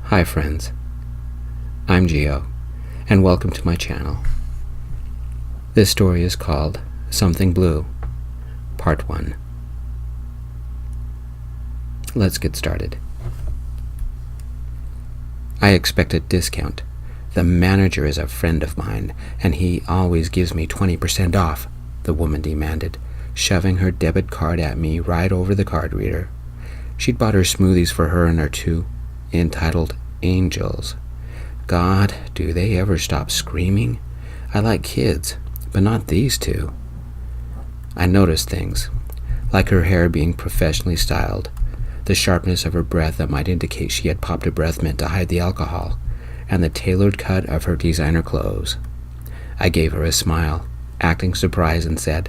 Hi friends, I'm Gio, and welcome to my channel. This story is called Something Blue, Part 1. Let's get started. I expect a discount. The manager is a friend of mine, and he always gives me 20% off, the woman demanded, shoving her debit card at me right over the card reader. She'd bought her smoothies for her and her two entitled angels. God, do they ever stop screaming? I like kids, but not these two. I noticed things, like her hair being professionally styled, the sharpness of her breath that might indicate she had popped a breath mint to hide the alcohol, and the tailored cut of her designer clothes. I gave her a smile, acting surprised, and said,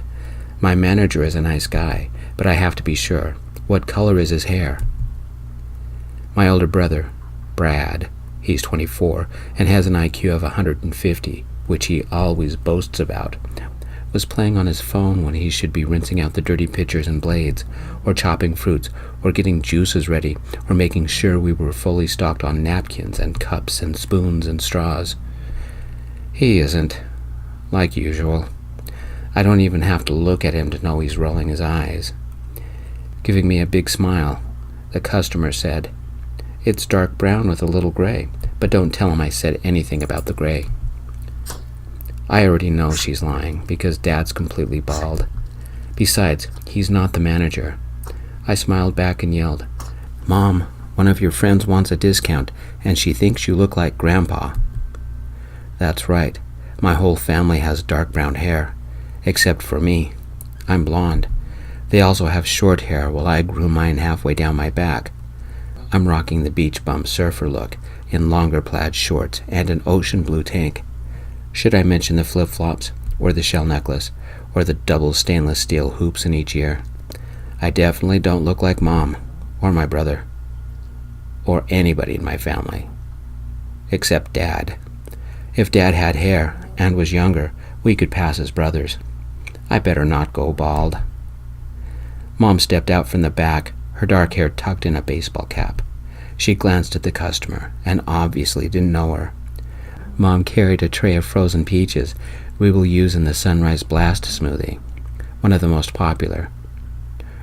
"My manager is a nice guy, but I have to be sure. What color is his hair?" My older brother, Brad, he's 24 and has an IQ of 150, which he always boasts about, was playing on his phone when he should be rinsing out the dirty pitchers and blades, or chopping fruits, or getting juices ready, or making sure we were fully stocked on napkins and cups and spoons and straws. He isn't, like usual. I don't even have to look at him to know he's rolling his eyes. Giving me a big smile, the customer said, "It's dark brown with a little gray, but don't tell him I said anything about the gray." I already know she's lying, because Dad's completely bald. Besides, he's not the manager. I smiled back and yelled, "Mom, one of your friends wants a discount, and she thinks you look like Grandpa." That's right, my whole family has dark brown hair, except for me. I'm blonde. They also have short hair, while I grew mine halfway down my back. I'm rocking the beach bum surfer look in longer plaid shorts and an ocean blue tank. Should I mention the flip-flops, or the shell necklace, or the double stainless steel hoops in each ear? I definitely don't look like Mom, or my brother, or anybody in my family, except Dad. If Dad had hair and was younger, we could pass as brothers. I better not go bald. Mom stepped out from the back, her dark hair tucked in a baseball cap. She glanced at the customer and obviously didn't know her. Mom carried a tray of frozen peaches we will use in the Sunrise Blast smoothie, one of the most popular.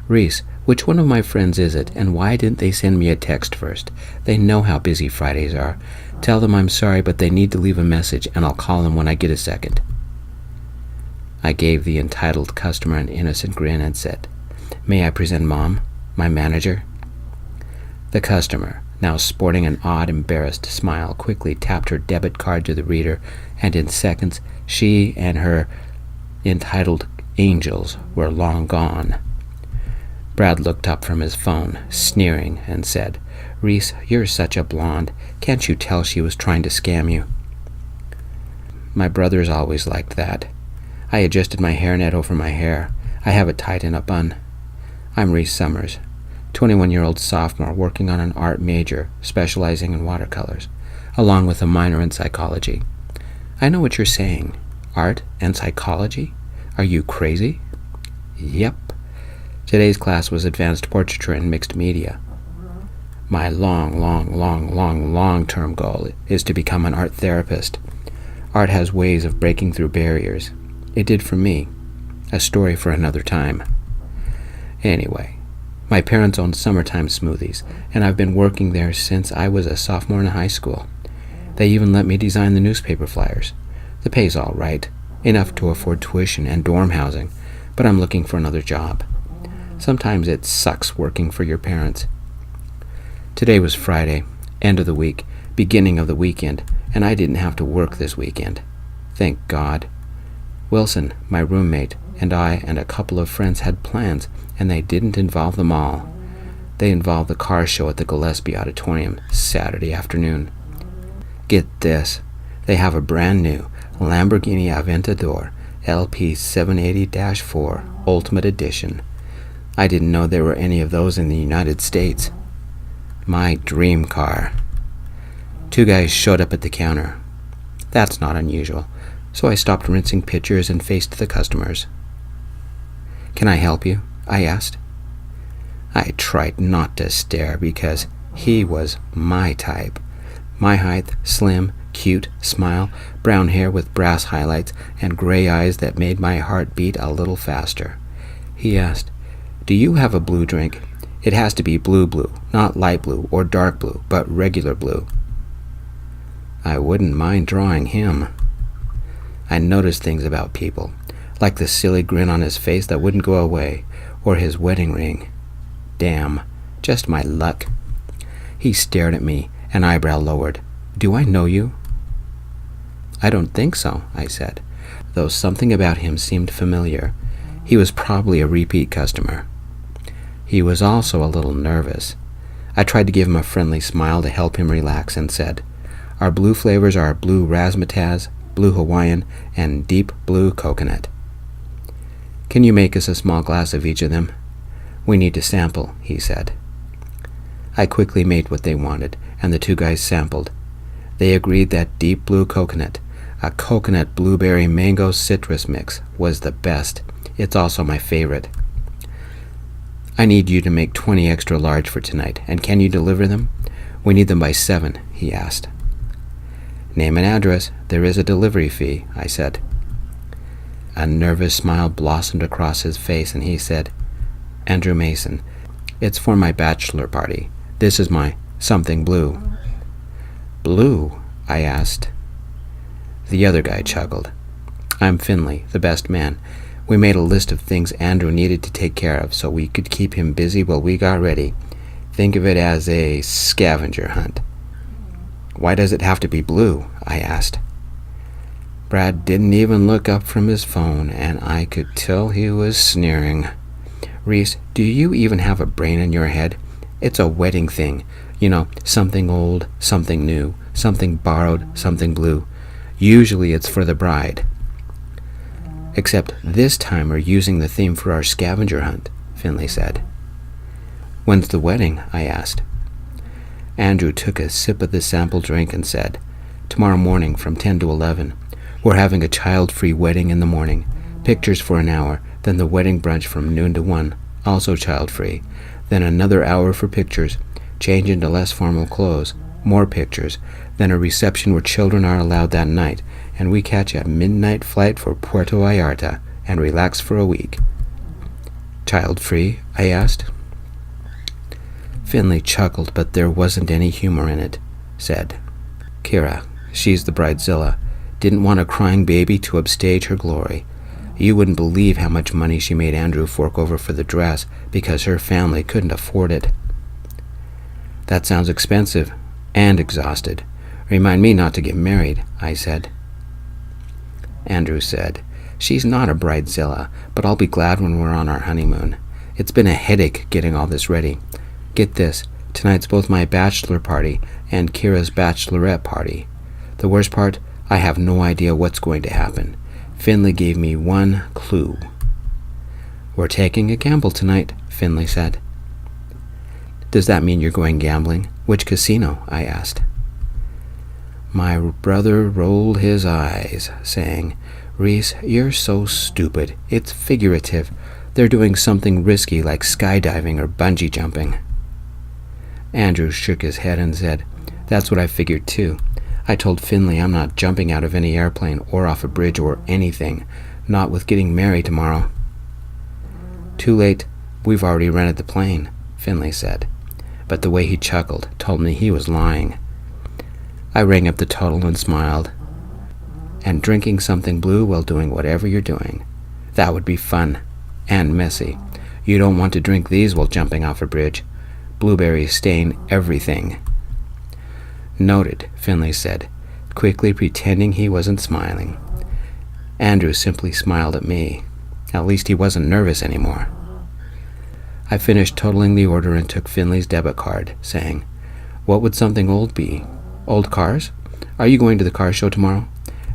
"Reese, which one of my friends is it, and why didn't they send me a text first? They know how busy Fridays are. Tell them I'm sorry, but they need to leave a message, and I'll call them when I get a second." I gave the entitled customer an innocent grin and said, "May I present Mom, my manager?" The customer, now sporting an odd, embarrassed smile, quickly tapped her debit card to the reader, and in seconds she and her entitled angels were long gone. Brad looked up from his phone, sneering, and said, "Reese, you're such a blonde. Can't you tell she was trying to scam you?" My brother's always liked that. I adjusted my hairnet over my hair. I have it tied in a bun. I'm Reese Summers, 21-year-old sophomore working on an art major specializing in watercolors, along with a minor in psychology. I know what you're saying. Art and psychology? Are you crazy? Yep. Today's class was advanced portraiture and mixed media. My long-term goal is to become an art therapist. Art has ways of breaking through barriers. It did for me. A story for another time. Anyway, my parents own Summertime Smoothies, and I've been working there since I was a sophomore in high school. They even let me design the newspaper flyers. The pay's all right, enough to afford tuition and dorm housing, but I'm looking for another job. Sometimes it sucks working for your parents. Today was Friday, end of the week, beginning of the weekend, and I didn't have to work this weekend. Thank God. Wilson, my roommate, and I and a couple of friends had plans, and they didn't involve the mall. They involved the car show at the Gillespie Auditorium Saturday afternoon. Get this, they have a brand new Lamborghini Aventador LP 780-4 Ultimate Edition. I didn't know there were any of those in the United States. My dream car. Two guys showed up at the counter. That's not unusual, so I stopped rinsing pitchers and faced the customers. "Can I help you?" I asked. I tried not to stare because he was my type. My height, slim, cute, smile, brown hair with brass highlights, and gray eyes that made my heart beat a little faster. He asked, "Do you have a blue drink? It has to be blue, not light blue or dark blue, but regular blue." I wouldn't mind drawing him. I noticed things about people, like the silly grin on his face that wouldn't go away, or his wedding ring. Damn, just my luck. He stared at me, an eyebrow lowered. "Do I know you?" "I don't think so," I said, though something about him seemed familiar. He was probably a repeat customer. He was also a little nervous. I tried to give him a friendly smile to help him relax and said, "Our blue flavors are Blue Razmataz, Blue Hawaiian, and Deep Blue Coconut. Can you make us a small glass of each of them? We need to sample," he said. I quickly made what they wanted, and the two guys sampled. They agreed that Deep Blue Coconut, a coconut blueberry mango citrus mix, was the best. It's also my favorite. "I need you to make 20 extra large for tonight, and can you deliver them? We need them by 7, he asked. "Name and address. There is a delivery fee," I said. A nervous smile blossomed across his face, and he said, "Andrew Mason. It's for my bachelor party. This is my something blue." "Blue?" I asked. The other guy chuckled. "I'm Finley, the best man. We made a list of things Andrew needed to take care of so we could keep him busy while we got ready. Think of it as a scavenger hunt." "Why does it have to be blue?" I asked. Brad didn't even look up from his phone, and I could tell he was sneering. "Reese, do you even have a brain in your head? It's a wedding thing. You know, something old, something new, something borrowed, something blue. Usually it's for the bride." "Except this time we're using the theme for our scavenger hunt," Finley said. "When's the wedding?" I asked. Andrew took a sip of the sample drink and said, "Tomorrow morning from 10 to 11. We're having a child-free wedding in the morning. Pictures for an hour, then the wedding brunch from noon to 1, also child-free. Then another hour for pictures, change into less formal clothes, more pictures, then a reception where children are allowed that night, and we catch a midnight flight for Puerto Vallarta and relax for a week." "Child-free?" I asked. Finley chuckled, but there wasn't any humor in it. Said, "Kira, she's the bridezilla, didn't want a crying baby to upstage her glory. You wouldn't believe how much money she made Andrew fork over for the dress because her family couldn't afford it." "That sounds expensive and exhausted. Remind me not to get married," I said. Andrew said, "She's not a bridezilla, but I'll be glad when we're on our honeymoon. It's been a headache getting all this ready. Get this, tonight's both my bachelor party and Kira's bachelorette party. The worst part, I have no idea what's going to happen. Finley gave me one clue." "We're taking a gamble tonight," Finley said. "Does that mean you're going gambling? Which casino?" I asked. My brother rolled his eyes, saying, "Reese, you're so stupid. It's figurative. They're doing something risky like skydiving or bungee jumping." Andrew shook his head and said, "That's what I figured too. I told Finley I'm not jumping out of any airplane or off a bridge or anything, not with getting married tomorrow." "Too late. We've already rented the plane," Finley said, but the way he chuckled told me he was lying. I rang up the total and smiled. "And drinking something blue while doing whatever you're doing. That would be fun. And messy. You don't want to drink these while jumping off a bridge. Blueberries stain everything." "Noted," Finley said, quickly pretending he wasn't smiling. Andrew simply smiled at me. At least he wasn't nervous anymore. I finished totaling the order and took Finley's debit card, saying, "What would something old be? Old cars? Are you going to the car show tomorrow?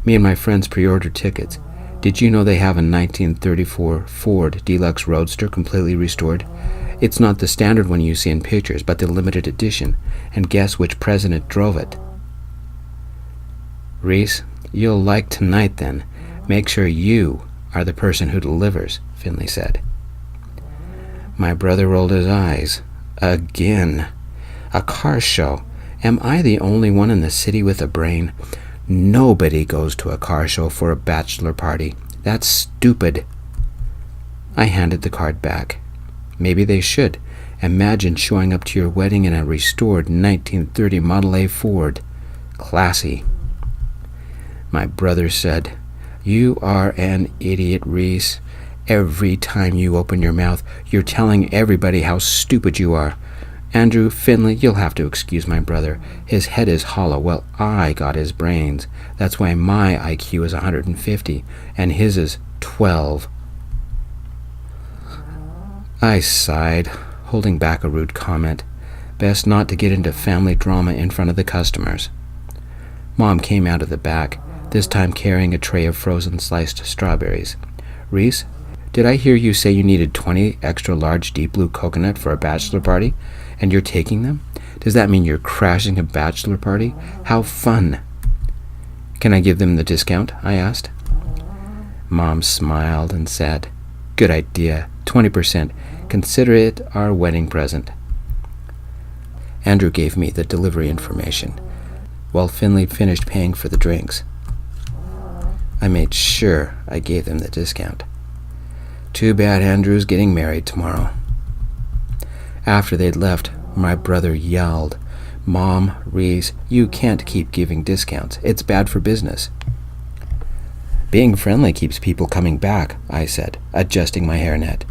Me and my friends pre-ordered tickets. Did you know they have a 1934 Ford Deluxe Roadster completely restored? It's not the standard one you see in pictures, but the limited edition. And guess which president drove it?" "Reese, you'll like tonight then. Make sure you are the person who delivers," Finley said. My brother rolled his eyes. Again. A car show. Am I the only one in the city with a brain? Nobody goes to a car show for a bachelor party. That's stupid. I handed the card back. Maybe they should. Imagine showing up to your wedding in a restored 1930 Model A Ford. Classy. My brother said, "You are an idiot, Reese. Every time you open your mouth, you're telling everybody how stupid you are. Andrew, Finley, you'll have to excuse my brother. His head is hollow. Well, I got his brains. That's why my IQ is 150, and his is 12. I sighed, holding back a rude comment. Best not to get into family drama in front of the customers. Mom came out of the back, this time carrying a tray of frozen sliced strawberries. "Reese, did I hear you say you needed 20 extra large deep blue coconut for a bachelor party, and you're taking them? Does that mean you're crashing a bachelor party? How fun!" "Can I give them the discount?" I asked. Mom smiled and said, "Good idea, 20%. Consider it our wedding present." Andrew gave me the delivery information, while Finley finished paying for the drinks. I made sure I gave them the discount. Too bad Andrew's getting married tomorrow. After they'd left, my brother yelled, "Mom, Reese, you can't keep giving discounts. It's bad for business." "Being friendly keeps people coming back," I said, adjusting my hairnet.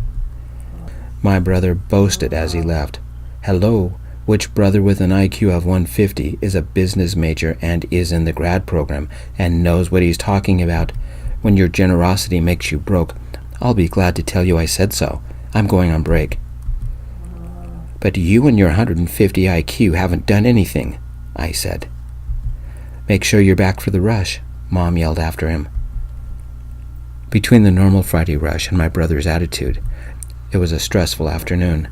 My brother boasted as he left. "Hello, which brother with an IQ of 150 is a business major and is in the grad program and knows what he's talking about? When your generosity makes you broke, I'll be glad to tell you I said so. I'm going on break." "But you and your 150 IQ haven't done anything," I said. "Make sure you're back for the rush," Mom yelled after him. Between the normal Friday rush and my brother's attitude, it was a stressful afternoon.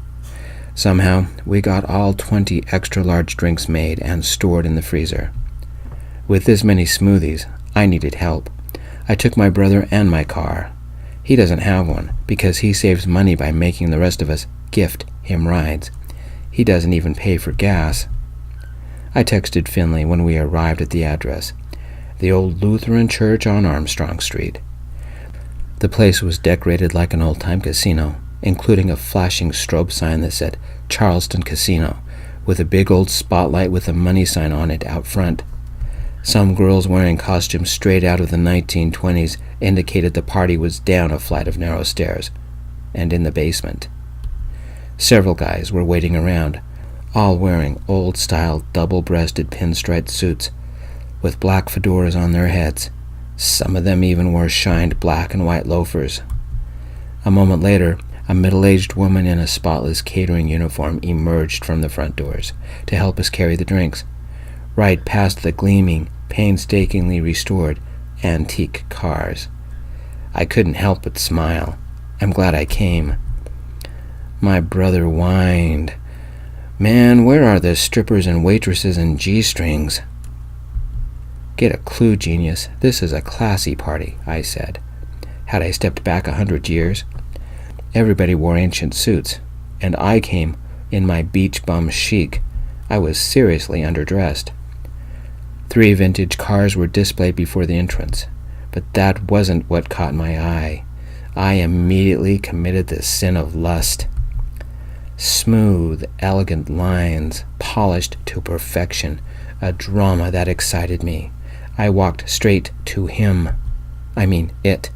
Somehow, we got all 20 extra-large drinks made and stored in the freezer. With this many smoothies, I needed help. I took my brother and my car. He doesn't have one because he saves money by making the rest of us gift him rides. He doesn't even pay for gas. I texted Finley when we arrived at the address, the old Lutheran church on Armstrong Street. The place was decorated like an old-time casino, including a flashing strobe sign that said Charleston Casino, with a big old spotlight with a money sign on it out front. Some girls wearing costumes straight out of the 1920s indicated the party was down a flight of narrow stairs, and in the basement. Several guys were waiting around, all wearing old-style double-breasted pinstriped suits, with black fedoras on their heads. Some of them even wore shined black and white loafers. A moment later, a middle-aged woman in a spotless catering uniform emerged from the front doors to help us carry the drinks, right past the gleaming, painstakingly restored, antique cars. I couldn't help but smile. I'm glad I came. My brother whined, "Man, where are the strippers and waitresses and G-strings?" "Get a clue, genius. This is a classy party," I said. Had I stepped back 100 years? Everybody wore ancient suits, and I came in my beach bum chic. I was seriously underdressed. 3 vintage cars were displayed before the entrance, but that wasn't what caught my eye. I immediately committed the sin of lust. Smooth, elegant lines, polished to perfection, a drama that excited me. I walked straight to him. It.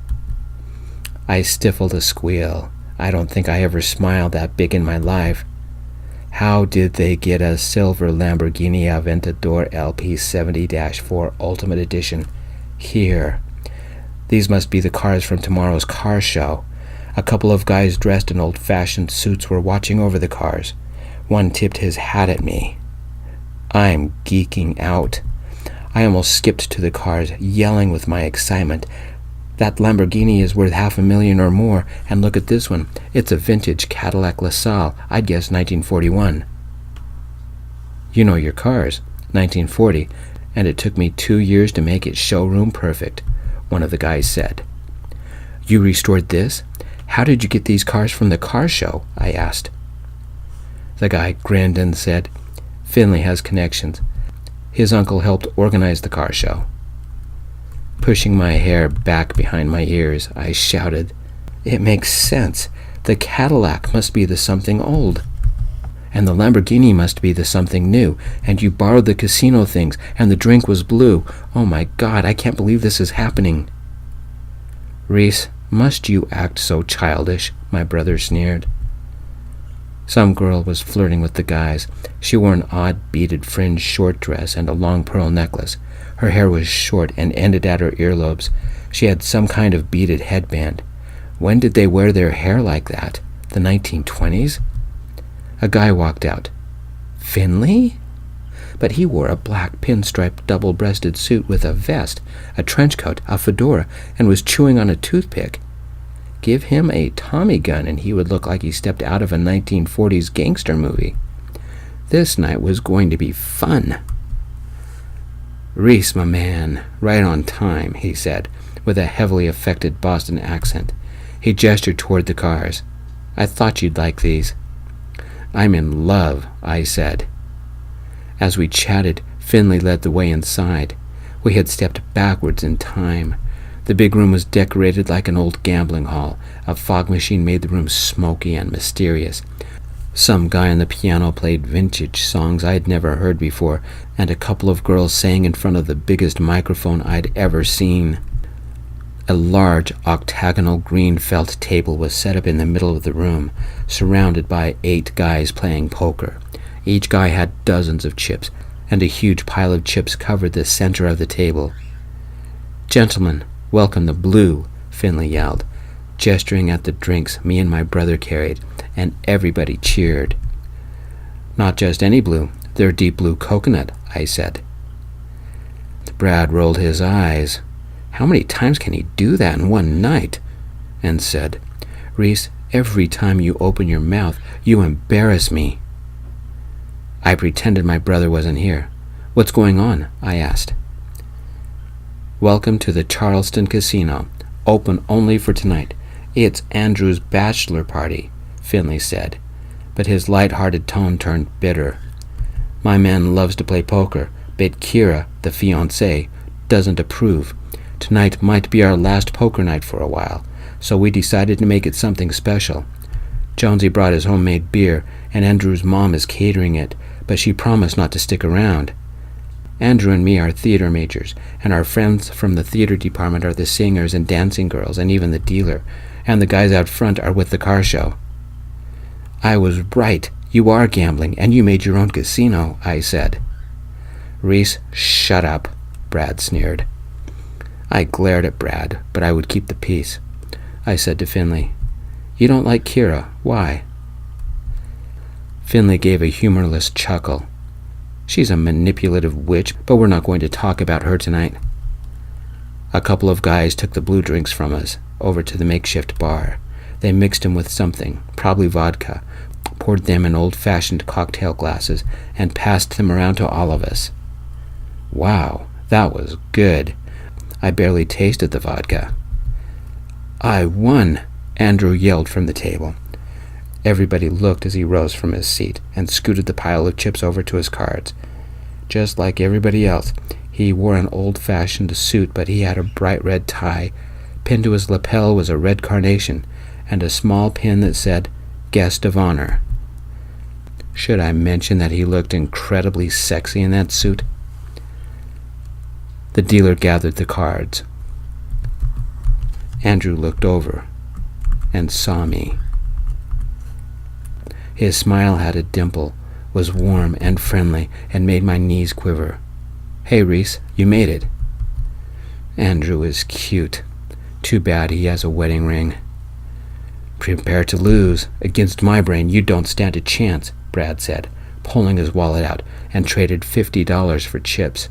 I stifled a squeal. I don't think I ever smiled that big in my life. How did they get a silver Lamborghini Aventador LP 70-4 Ultimate Edition here? These must be the cars from tomorrow's car show. A couple of guys dressed in old-fashioned suits were watching over the cars. One tipped his hat at me. I'm geeking out. I almost skipped to the cars, yelling with my excitement. That Lamborghini is worth $500,000 or more, and look at this one. It's a vintage Cadillac LaSalle. I'd guess 1941. You know your cars. 1940, and it took me 2 years to make it showroom perfect, one of the guys said. You restored this? How did you get these cars from the car show? I asked. The guy grinned and said, Finley has connections. His uncle helped organize the car show. Pushing my hair back behind my ears, I shouted, "It makes sense. The Cadillac must be the something old. And the Lamborghini must be the something new. And you borrowed the casino things, and the drink was blue. Oh my God, I can't believe this is happening." "Reese, must you act so childish?" my brother sneered. Some girl was flirting with the guys. She wore an odd beaded fringed short dress and a long pearl necklace. Her hair was short and ended at her earlobes. She had some kind of beaded headband. When did they wear their hair like that? The 1920s? A guy walked out. Finley? But he wore a black pinstripe double-breasted suit with a vest, a trench coat, a fedora, and was chewing on a toothpick. Give him a Tommy gun and he would look like he stepped out of a 1940s gangster movie. This night was going to be fun. "Reese, my man, right on time," he said, with a heavily affected Boston accent. He gestured toward the cars. "I thought you'd like these." "I'm in love," I said. As we chatted, Finley led the way inside. We had stepped backwards in time. The big room was decorated like an old gambling hall. A fog machine made the room smoky and mysterious. Some guy on the piano played vintage songs I'd never heard before, and a couple of girls sang in front of the biggest microphone I'd ever seen. A large octagonal green felt table was set up in the middle of the room, surrounded by 8 guys playing poker. Each guy had dozens of chips, and a huge pile of chips covered the center of the table. "Gentlemen, welcome the Blue," Finley yelled, gesturing at the drinks me and my brother carried, and everybody cheered. "Not just any blue, they're deep blue coconut," I said. Brad rolled his eyes. How many times can he do that in one night? And said, "Reese, every time you open your mouth, you embarrass me." I pretended my brother wasn't here. "What's going on?" I asked. "Welcome to the Charleston Casino. Open only for tonight. It's Andrew's bachelor party," Finley said, but his light-hearted tone turned bitter. "My man loves to play poker, but Kira, the fiancée, doesn't approve. Tonight might be our last poker night for a while, so we decided to make it something special. Jonesy brought his homemade beer, and Andrew's mom is catering it, but she promised not to stick around. Andrew and me are theater majors, and our friends from the theater department are the singers and dancing girls and even the dealer, and the guys out front are with the car show." "I was right. You are gambling, and you made your own casino," I said. "Reese, shut up," Brad sneered. I glared at Brad, but I would keep the peace. I said to Finley, "You don't like Kira. Why?" Finley gave a humorless chuckle. "She's a manipulative witch, but we're not going to talk about her tonight." A couple of guys took the blue drinks from us over to the makeshift bar. They mixed them with something, probably vodka, poured them in old-fashioned cocktail glasses, and passed them around to all of us. Wow, that was good. I barely tasted the vodka. "I won!" Andrew yelled from the table. Everybody looked as he rose from his seat and scooted the pile of chips over to his cards. Just like everybody else, he wore an old-fashioned suit, but he had a bright red tie. Pinned to his lapel was a red carnation, and a small pin that said, "Guest of Honor." Should I mention that he looked incredibly sexy in that suit? The dealer gathered the cards. Andrew looked over and saw me. His smile had a dimple, was warm and friendly, and made my knees quiver. "Hey, Reese, you made it." Andrew is cute. Too bad he has a wedding ring. "Prepare to lose. Against my brain, you don't stand a chance," Brad said, pulling his wallet out, and traded $50 for chips.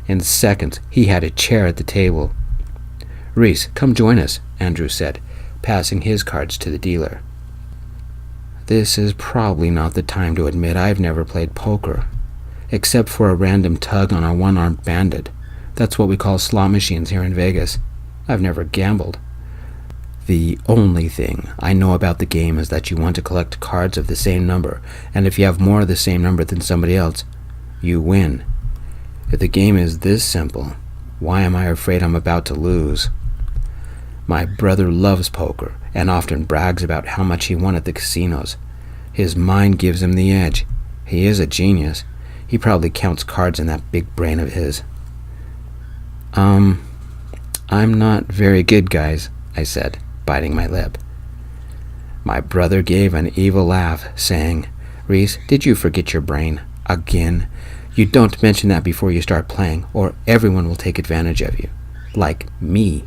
In seconds, he had a chair at the table. "Reese, come join us," Andrew said, passing his cards to the dealer. This is probably not the time to admit I've never played poker, except for a random tug on a one-armed bandit. That's what we call slot machines here in Vegas. I've never gambled. The only thing I know about the game is that you want to collect cards of the same number, and if you have more of the same number than somebody else, you win. If the game is this simple, why am I afraid I'm about to lose? My brother loves poker and often brags about how much he won at the casinos. His mind gives him the edge. He is a genius. He probably counts cards in that big brain of his. I'm not very good, guys, I said, biting my lip. My brother gave an evil laugh, saying, Reese, did you forget your brain? Again? You don't mention that before you start playing, or everyone will take advantage of you. Like me.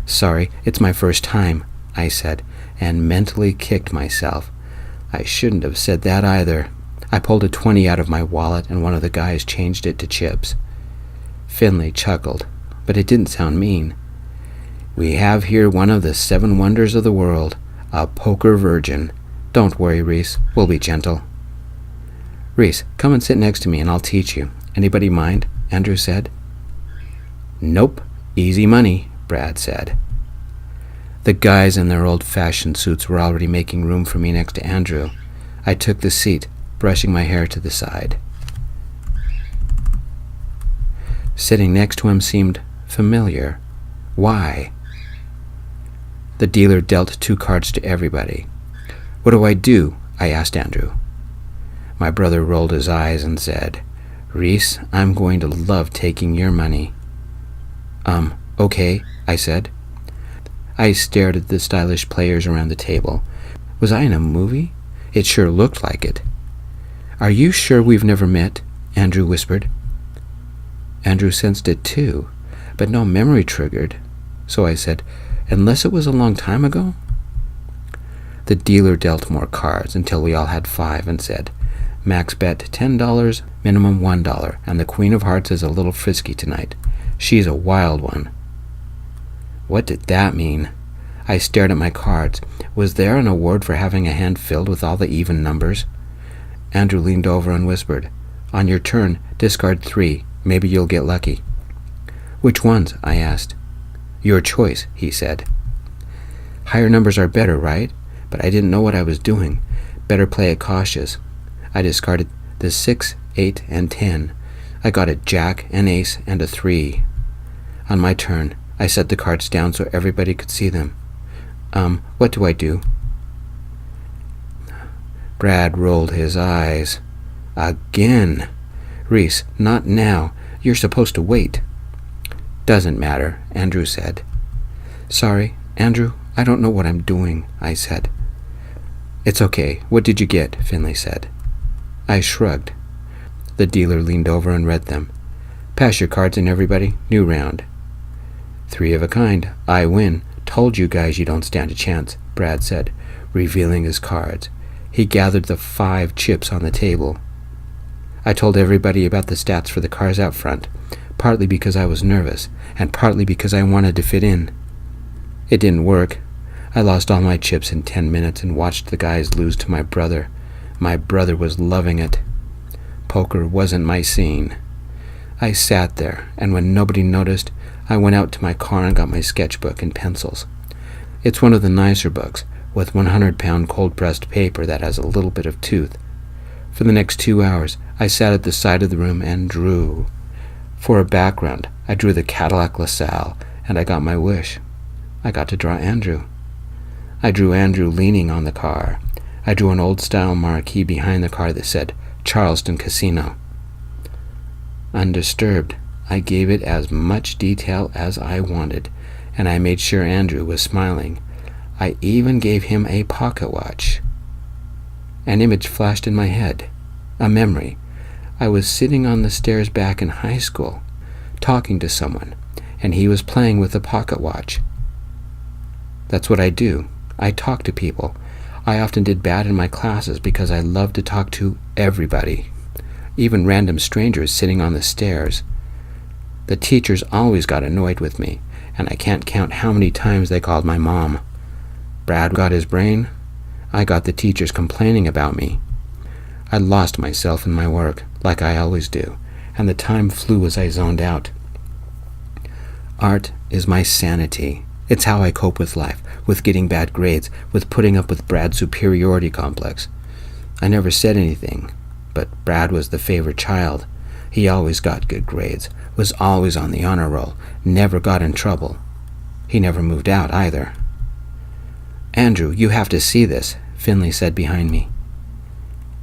Sorry, it's my first time, I said, and mentally kicked myself. I shouldn't have said that either. I pulled a 20 out of my wallet, and one of the guys changed it to chips. Finley chuckled, but it didn't sound mean. We have here one of the 7 wonders of the world, a poker virgin. Don't worry, Reese. We'll be gentle. Reese, come and sit next to me and I'll teach you. Anybody mind? Andrew said. Nope. Easy money, Brad said. The guys in their old-fashioned suits were already making room for me next to Andrew. I took the seat, brushing my hair to the side. Sitting next to him seemed familiar. Why? The dealer dealt 2 cards to everybody. What do I do? I asked Andrew. My brother rolled his eyes and said, Reese, I'm going to love taking your money. Okay, I said. I stared at the stylish players around the table. Was I in a movie? It sure looked like it. Are you sure we've never met? Andrew whispered. Andrew sensed it too, but no memory triggered. So I said, unless it was a long time ago? The dealer dealt more cards until we all had 5 and said, max bet $10, minimum $1, and the Queen of Hearts is a little frisky tonight. She's a wild one. What did that mean? I stared at my cards. Was there an award for having a hand filled with all the even numbers? Andrew leaned over and whispered, on your turn, discard 3. Maybe you'll get lucky. Which ones? I asked. Your choice, he said. Higher numbers are better, right? But I didn't know what I was doing. Better play it cautious. I discarded the 6, 8, and 10. I got a jack, an ace, and a 3. On my turn, I set the cards down so everybody could see them. What do I do? Brad rolled his eyes. Again. Reese, not now. You're supposed to wait. Doesn't matter, Andrew said. Sorry, Andrew, I don't know what I'm doing, I said. It's okay. What did you get? Finley said. I shrugged. The dealer leaned over and read them. Pass your cards in, everybody. New round. 3 of a kind. I win. Told you guys you don't stand a chance, Brad said, revealing his cards. He gathered the 5 chips on the table. I told everybody about the stats for the cars out front, partly because I was nervous, and partly because I wanted to fit in. It didn't work. I lost all my chips in 10 minutes and watched the guys lose to my brother. My brother was loving it. Poker wasn't my scene. I sat there, and when nobody noticed, I went out to my car and got my sketchbook and pencils. It's one of the nicer books, with 100-pound cold-pressed paper that has a little bit of tooth. For the next 2 hours, I sat at the side of the room and drew. For a background, I drew the Cadillac LaSalle, and I got my wish. I got to draw Andrew. I drew Andrew leaning on the car. I drew an old-style marquee behind the car that said, Charleston Casino. Undisturbed, I gave it as much detail as I wanted, and I made sure Andrew was smiling. I even gave him a pocket watch. An image flashed in my head, a memory. I was sitting on the stairs back in high school, talking to someone, and he was playing with a pocket watch. That's what I do. I talk to people. I often did bad in my classes because I loved to talk to everybody, even random strangers sitting on the stairs. The teachers always got annoyed with me, and I can't count how many times they called my mom. Brad got his brain. I got the teachers complaining about me. I lost myself in my work, like I always do, and the time flew as I zoned out. Art is my sanity. It's how I cope with life, with getting bad grades, with putting up with Brad's superiority complex. I never said anything, but Brad was the favorite child. He always got good grades, was always on the honor roll, never got in trouble. He never moved out either. "Andrew, you have to see this," Finley said behind me.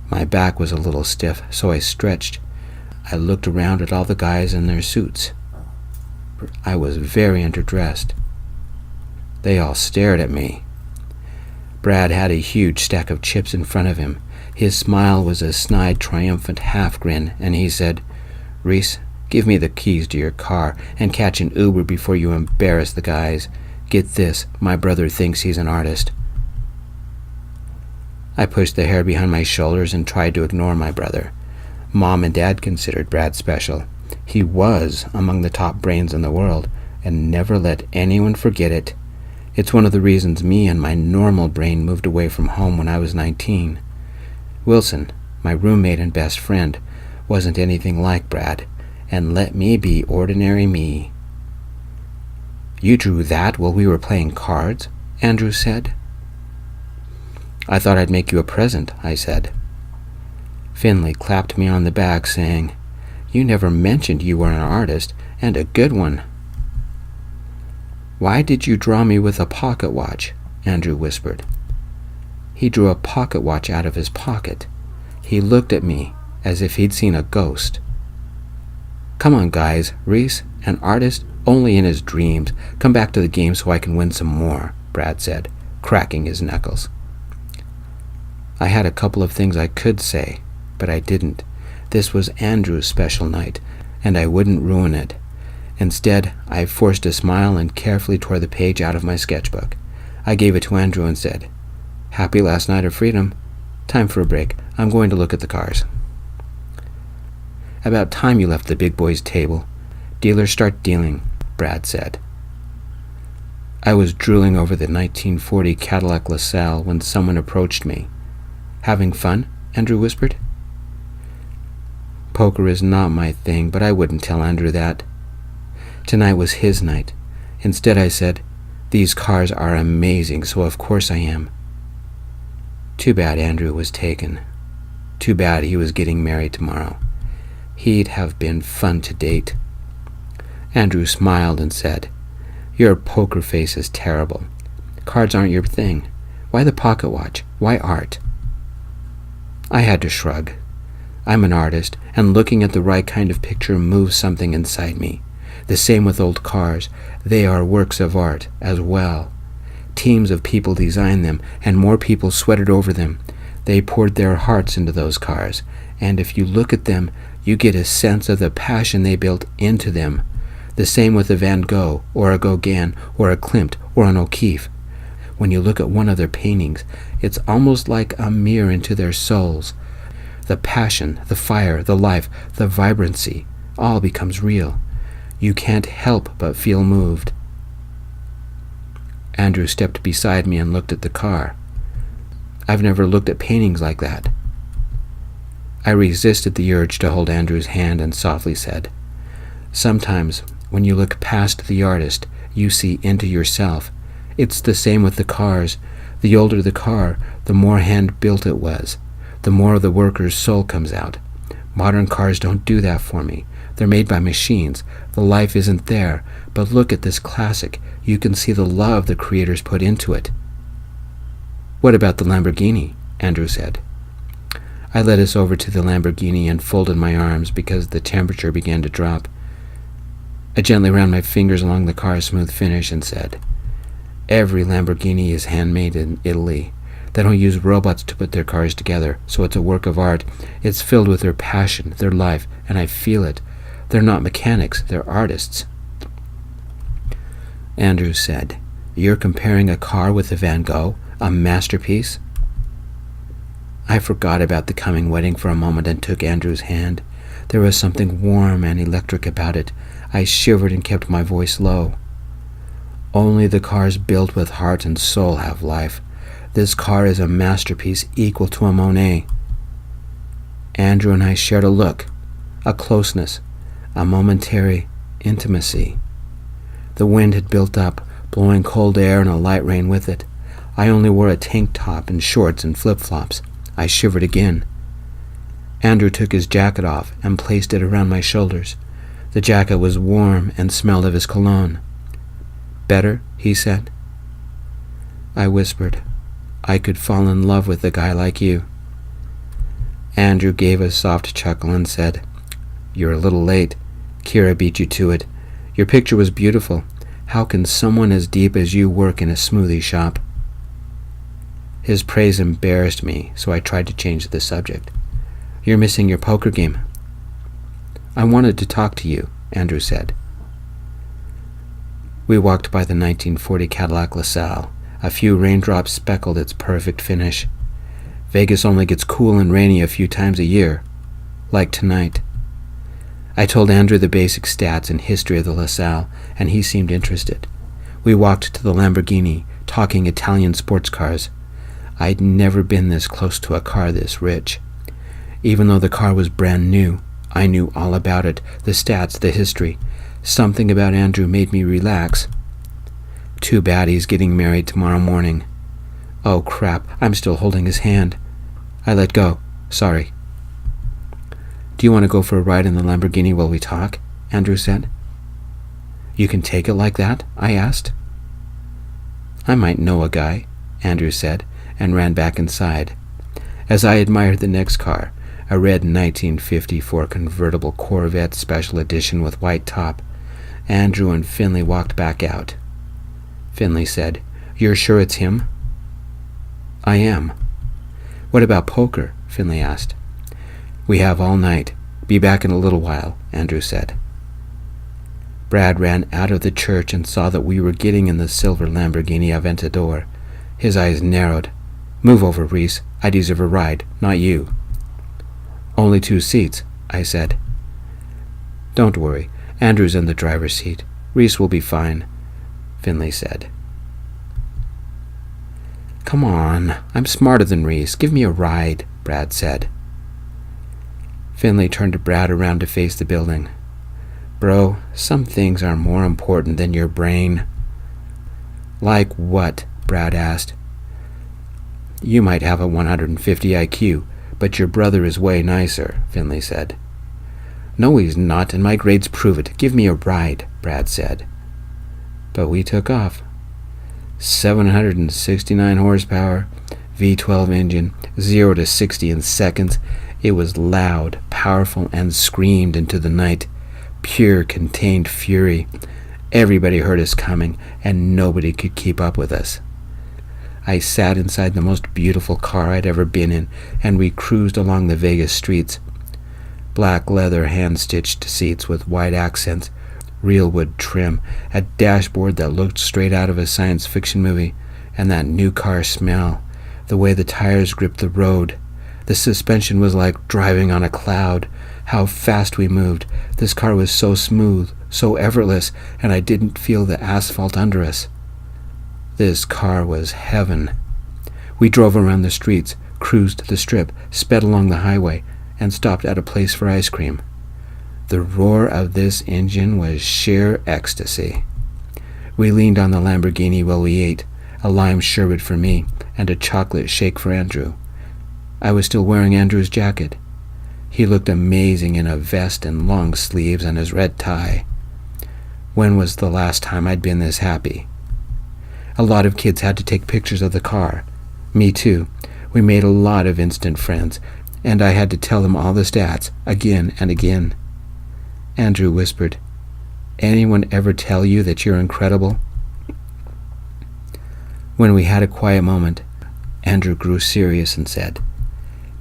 My back was a little stiff, so I stretched. I looked around at all the guys in their suits. I was very underdressed. They all stared at me. Brad had a huge stack of chips in front of him. His smile was a snide, triumphant half-grin, and he said, "Reese, give me the keys to your car and catch an Uber before you embarrass the guys. Get this, my brother thinks he's an artist." I pushed the hair behind my shoulders and tried to ignore my brother. Mom and Dad considered Brad special. He was among the top brains in the world, and never let anyone forget it. It's one of the reasons me and my normal brain moved away from home when I was 19. Wilson, my roommate and best friend, wasn't anything like Brad, and let me be ordinary me. "You drew that while we were playing cards?" Andrew said. "I thought I'd make you a present," I said. Finley clapped me on the back, saying, "You never mentioned you were an artist, and a good one." "Why did you draw me with a pocket watch?" Andrew whispered. He drew a pocket watch out of his pocket. He looked at me as if he'd seen a ghost. "Come on, guys. Reese, an artist only in his dreams. Come back to the game so I can win some more," Brad said, cracking his knuckles. I had a couple of things I could say, but I didn't. This was Andrew's special night, and I wouldn't ruin it. Instead, I forced a smile and carefully tore the page out of my sketchbook. I gave it to Andrew and said, "Happy last night of freedom. Time for a break. I'm going to look at the cars." "About time you left the big boys' table. Dealers start dealing," Brad said. I was drooling over the 1940 Cadillac LaSalle when someone approached me. "Having fun?" Andrew whispered. Poker is not my thing, but I wouldn't tell Andrew that. Tonight was his night. Instead I said, "These cars are amazing, so of course I am." Too bad Andrew was taken. Too bad he was getting married tomorrow. He'd have been fun to date. Andrew smiled and said, "Your poker face is terrible. Cards aren't your thing. Why the pocket watch? Why art?" I had to shrug. I'm an artist, and looking at the right kind of picture moves something inside me. The same with old cars. They are works of art as well. Teams of people designed them, and more people sweated over them. They poured their hearts into those cars, and if you look at them, you get a sense of the passion they built into them. The same with a Van Gogh, or a Gauguin, or a Klimt, or an O'Keeffe. When you look at one of their paintings, it's almost like a mirror into their souls. The passion, the fire, the life, the vibrancy, all becomes real. You can't help but feel moved. Andrew stepped beside me and looked at the car. I've never looked at paintings like that. I resisted the urge to hold Andrew's hand and softly said, "Sometimes, when you look past the artist, you see into yourself. It's the same with the cars. The older the car, the more hand-built it was. The more of the worker's soul comes out. Modern cars don't do that for me. They're made by machines. The life isn't there. But look at this classic. You can see the love the creators put into it." "What about the Lamborghini?" Andrew said. I led us over to the Lamborghini and folded my arms because the temperature began to drop. I gently ran my fingers along the car's smooth finish and said, "Every Lamborghini is handmade in Italy. They don't use robots to put their cars together, so it's a work of art. It's filled with their passion, their life, and I feel it. They're not mechanics, they're artists." Andrew said, "You're comparing a car with a Van Gogh, a masterpiece?" I forgot about the coming wedding for a moment and took Andrew's hand. There was something warm and electric about it. I shivered and kept my voice low. "Only the cars built with heart and soul have life. This car is a masterpiece equal to a Monet." Andrew and I shared a look, a closeness, a momentary intimacy. The wind had built up, blowing cold air and a light rain with it. I only wore a tank top and shorts and flip-flops. I shivered again. Andrew took his jacket off and placed it around my shoulders. The jacket was warm and smelled of his cologne. "Better?" he said. I whispered, "I could fall in love with a guy like you." Andrew gave a soft chuckle and said, "You're a little late. Kira beat you to it. Your picture was beautiful. How can someone as deep as you work in a smoothie shop?" His praise embarrassed me, so I tried to change the subject. "You're missing your poker game." "I wanted to talk to you," Andrew said. We walked by the 1940 Cadillac LaSalle. A few raindrops speckled its perfect finish. Vegas only gets cool and rainy a few times a year, like tonight. I told Andrew the basic stats and history of the LaSalle, and he seemed interested. We walked to the Lamborghini, talking Italian sports cars. I'd never been this close to a car this rich. Even though the car was brand new, I knew all about it, the stats, the history. Something about Andrew made me relax. Too bad he's getting married tomorrow morning. Oh crap, I'm still holding his hand. I let go. Sorry. "Do you want to go for a ride in the Lamborghini while we talk?" Andrew said. "You can take it like that?" I asked. "I might know a guy," Andrew said, and ran back inside. As I admired the next car, a red 1954 convertible Corvette Special Edition with white top, Andrew and Finley walked back out. Finley said, "You're sure it's him?" "I am." "What about poker?" Finley asked. "We have all night. Be back in a little while," Andrew said. Brad ran out of the church and saw that we were getting in the silver Lamborghini Aventador. His eyes narrowed. "Move over, Reese. I deserve a ride, not you." "Only 2 seats," I said. "Don't worry. Andrew's in the driver's seat. Reese will be fine," Finley said. "Come on. I'm smarter than Reese. Give me a ride," Brad said. Finley turned Brad around to face the building. "Bro, some things are more important than your brain." "Like what?" Brad asked. "You might have a 150 IQ, but your brother is way nicer," Finley said. "No, he's not, and my grades prove it. Give me a ride," Brad said. But we took off. 769 horsepower, V12 engine, 0 to 60 in seconds. It was loud, powerful, and screamed into the night. Pure, contained fury. Everybody heard us coming, and nobody could keep up with us. I sat inside the most beautiful car I'd ever been in, and we cruised along the Vegas streets. Black leather hand-stitched seats with white accents, real wood trim, a dashboard that looked straight out of a science fiction movie, and that new car smell, the way the tires gripped the road. The suspension was like driving on a cloud. How fast we moved. This car was so smooth, so effortless, and I didn't feel the asphalt under us. This car was heaven. We drove around the streets, cruised the strip, sped along the highway, and stopped at a place for ice cream. The roar of this engine was sheer ecstasy. We leaned on the Lamborghini while we ate, a lime sherbet for me, and a chocolate shake for Andrew. I was still wearing Andrew's jacket. He looked amazing in a vest and long sleeves and his red tie. When was the last time I'd been this happy? A lot of kids had to take pictures of the car. Me too. We made a lot of instant friends, and I had to tell them all the stats, again and again. Andrew whispered, "Anyone ever tell you that you're incredible?" When we had a quiet moment, Andrew grew serious and said,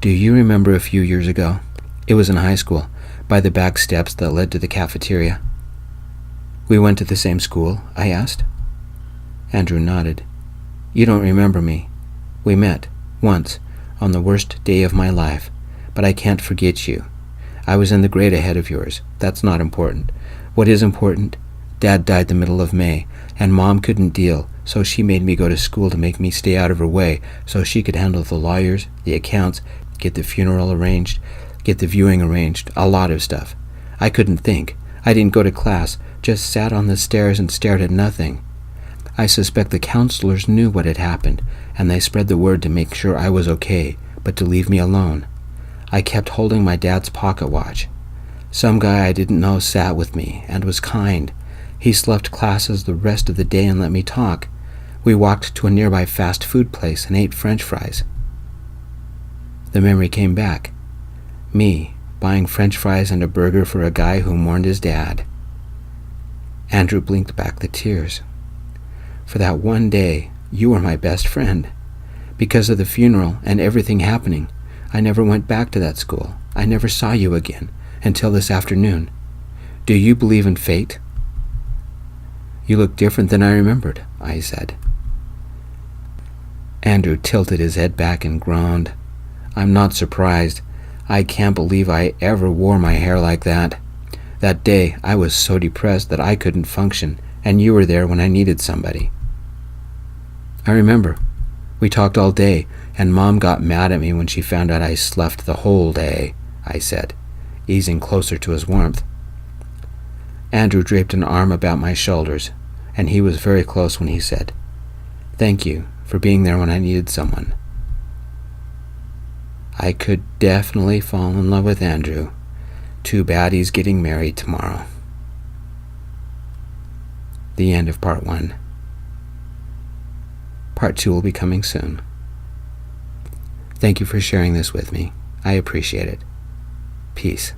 "Do you remember a few years ago? It was in high school, by the back steps that led to the cafeteria." "We went to the same school?" I asked. Andrew nodded. "You don't remember me. We met, once, on the worst day of my life, but I can't forget you. I was in the grade ahead of yours. That's not important. What is important? Dad died the middle of May, and Mom couldn't deal, so she made me go to school to make me stay out of her way so she could handle the lawyers, the accounts, get the funeral arranged, get the viewing arranged, a lot of stuff. I couldn't think. I didn't go to class, just sat on the stairs and stared at nothing. I suspect the counselors knew what had happened, and they spread the word to make sure I was okay, but to leave me alone. I kept holding my dad's pocket watch. Some guy I didn't know sat with me and was kind. He slept classes the rest of the day and let me talk. We walked to a nearby fast food place and ate French fries. The memory came back. Me, buying French fries and a burger for a guy who mourned his dad. Andrew blinked back the tears. For that one day, you were my best friend. Because of the funeral and everything happening, I never went back to that school. I never saw you again until this afternoon. Do you believe in fate? You look different than I remembered, I said. Andrew tilted his head back and groaned. I'm not surprised. I can't believe I ever wore my hair like that. That day, I was so depressed that I couldn't function, and you were there when I needed somebody. I remember. We talked all day, and Mom got mad at me when she found out I slept the whole day, I said, easing closer to his warmth. Andrew draped an arm about my shoulders, and he was very close when he said, Thank you for being there when I needed someone. I could definitely fall in love with Andrew. Too bad he's getting married tomorrow. The end of part 1. Part 2 will be coming soon. Thank you for sharing this with me. I appreciate it. Peace.